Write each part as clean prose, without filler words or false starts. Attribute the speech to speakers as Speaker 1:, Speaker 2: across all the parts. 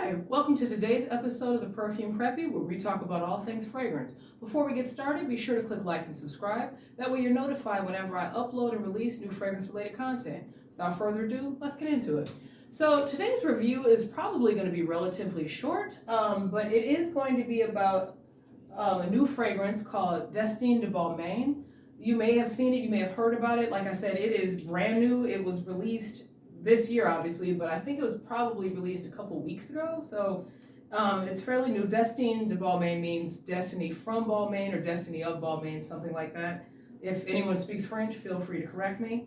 Speaker 1: Hi, welcome to today's episode of the Perfume Preppy, where we talk about all things fragrance. Before we get started, be sure to click like and subscribe. That way you're notified whenever I upload and release new fragrance-related content. Without further ado, let's get into it. So today's review is probably going to be relatively short, but it is going to be about a new fragrance called Destin de Balmain. You may have seen it, you may have heard about it. Like I said, it is brand new. It was released this year, obviously, but I think it was probably released a couple weeks ago, so it's fairly new. Destin de Balmain means destiny from Balmain or destiny of Balmain, something like that. If anyone speaks French, feel free to correct me.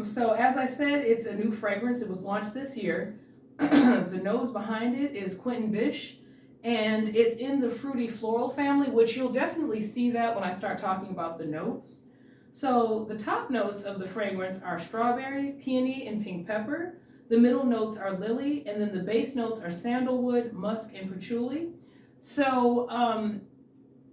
Speaker 1: So as I said, it's a new fragrance. It was launched this year. The nose behind it is Quentin Bish, and it's in the fruity floral family, which you'll definitely see that when I start talking about the notes. So the top notes of the fragrance are strawberry, peony, and pink pepper. The middle notes are lily, and then the base notes are sandalwood, musk, and patchouli. So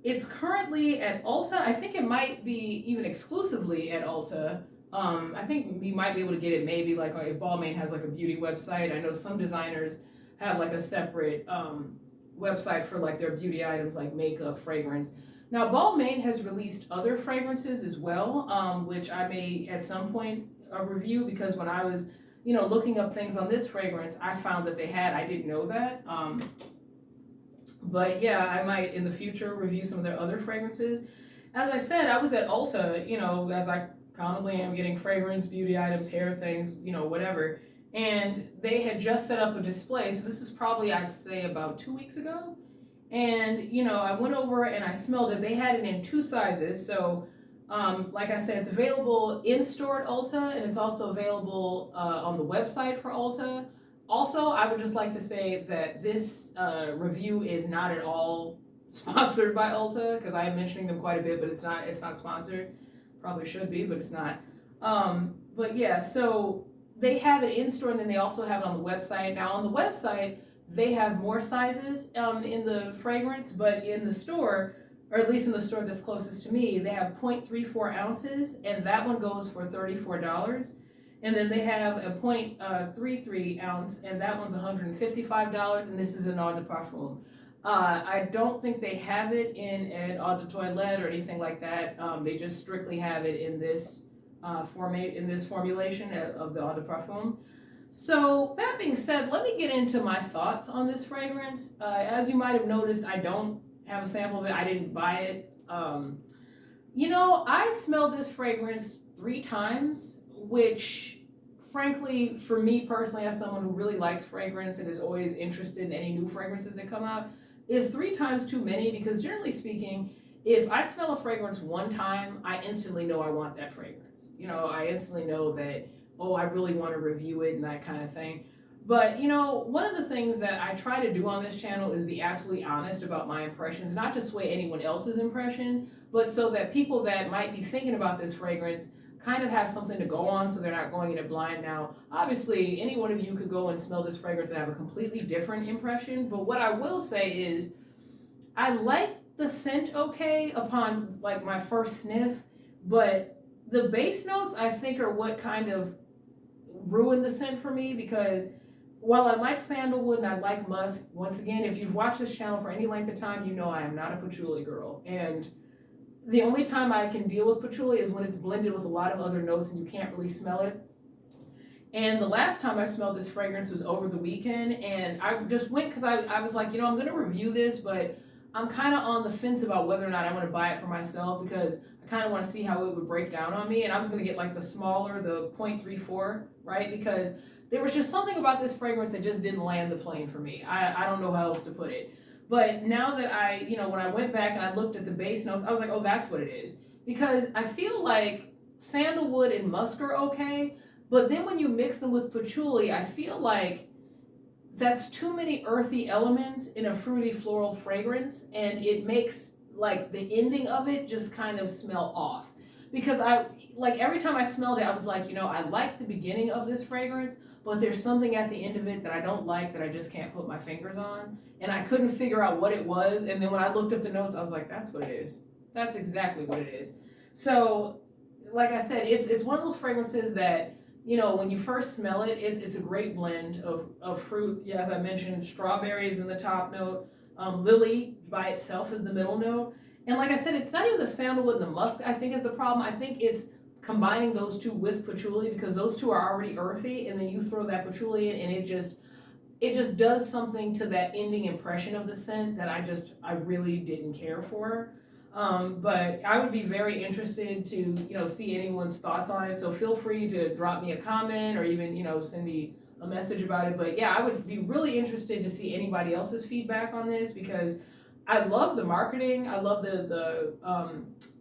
Speaker 1: it's currently at Ulta. I think it might be even exclusively at Ulta. I think you might be able to get it maybe like if Balmain has like a beauty website. I know some designers have like a separate website for like their beauty items like makeup, fragrance. Now, Balmain has released other fragrances as well, which I may at some point review, because when I was, looking up things on this fragrance, I found that they had. I didn't know that. But yeah, I might in the future review some of their other fragrances. As I said, I was at Ulta, as I commonly am, getting fragrance, beauty items, hair things, whatever. And they had just set up a display. So this is probably, I'd say, about 2 weeks ago. And, I went over and I smelled it. They had it in 2 sizes. So, like I said, it's available in-store at Ulta, and it's also available on the website for Ulta. Also, I would just like to say that this review is not at all sponsored by Ulta, because I am mentioning them quite a bit, but it's not sponsored. Probably should be, but it's not. But yeah, so they have it in-store, and then they also have it on the website. Now, on the website, they have more sizes in the fragrance, but in the store, or at least in the store that's closest to me, they have 0.34 ounces, and that one goes for $34. And then they have a 0.33 ounce, and that one's $155, and this is an eau de parfum. I don't think they have it in an eau de toilette or anything like that. They just strictly have it in this formulation of the eau de parfum. So that being said, let me get into my thoughts on this fragrance. As you might have noticed, I don't have a sample of it. I didn't buy it. I smelled this fragrance 3 times, which frankly, for me personally, as someone who really likes fragrance and is always interested in any new fragrances that come out, is 3 times too many, because generally speaking, if I smell a fragrance 1 time, I instantly know I want that fragrance. I instantly know that, oh, I really want to review it and that kind of thing. But, one of the things that I try to do on this channel is be absolutely honest about my impressions, not to sway anyone else's impression, but so that people that might be thinking about this fragrance kind of have something to go on, so they're not going in it blind. Now, obviously, any one of you could go and smell this fragrance and have a completely different impression, but what I will say is I like the scent okay upon like my first sniff, but the base notes I think are what kind of ruin the scent for me, because while I like sandalwood and I like musk, once again, if you've watched this channel for any length of time, you know I am not a patchouli girl. And the only time I can deal with patchouli is when it's blended with a lot of other notes and you can't really smell it. And the last time I smelled this fragrance was over the weekend, and I just went because I was like, I'm going to review this, but I'm kind of on the fence about whether or not I want to buy it for myself, because I kind of want to see how it would break down on me. And I was going to get like the smaller, the 0.34, right? Because there was just something about this fragrance that just didn't land the plane for me. I don't know how else to put it. But now that when I went back and I looked at the base notes, I was like, oh, that's what it is. Because I feel like sandalwood and musk are okay, but then when you mix them with patchouli, I feel like that's too many earthy elements in a fruity floral fragrance, and it makes like the ending of it just kind of smell off. Because every time I smelled it, I was like, I like the beginning of this fragrance, but there's something at the end of it that I don't like, that I just can't put my fingers on. And I couldn't figure out what it was. And then when I looked up the notes, I was like, that's what it is. That's exactly what it is. So, like I said, it's one of those fragrances that when you first smell it, it's a great blend of fruit. Yeah, as I mentioned, strawberries in the top note. Lily by itself is the middle note. And like I said, it's not even the sandalwood and the musk I think is the problem. I think it's combining those two with patchouli, because those two are already earthy, and then you throw that patchouli in, and it just does something to that ending impression of the scent that I really didn't care for. But I would be very interested to see anyone's thoughts on it. So feel free to drop me a comment or even send me a message about it. But yeah, I would be really interested to see anybody else's feedback on this, because I love the marketing. I love the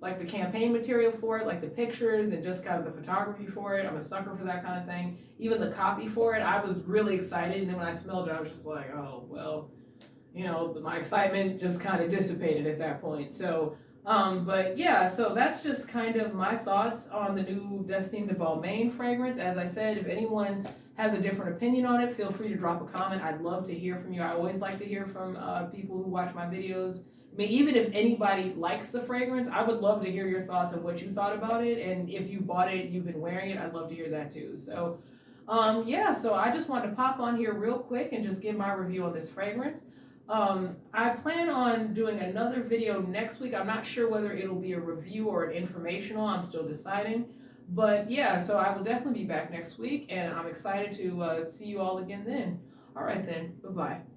Speaker 1: like the campaign material for it, like the pictures and just kind of the photography for it. I'm a sucker for that kind of thing. Even the copy for it, I was really excited. And then when I smelled it, I was just like, oh well, my excitement just kind of dissipated at that point. So, but yeah, so that's just kind of my thoughts on the new Destin de Balmain fragrance. As I said, if anyone has a different opinion on it, feel free to drop a comment. I'd love to hear from you. I always like to hear from people who watch my videos. I mean, even if anybody likes the fragrance, I would love to hear your thoughts on what you thought about it. And if you bought it, you've been wearing it, I'd love to hear that too. So, yeah, so I just wanted to pop on here real quick and just give my review on this fragrance. I plan on doing another video next week. I'm not sure whether it'll be a review or an informational. I'm still deciding. But yeah, so I will definitely be back next week, and I'm excited to see you all again then. All right then, bye-bye.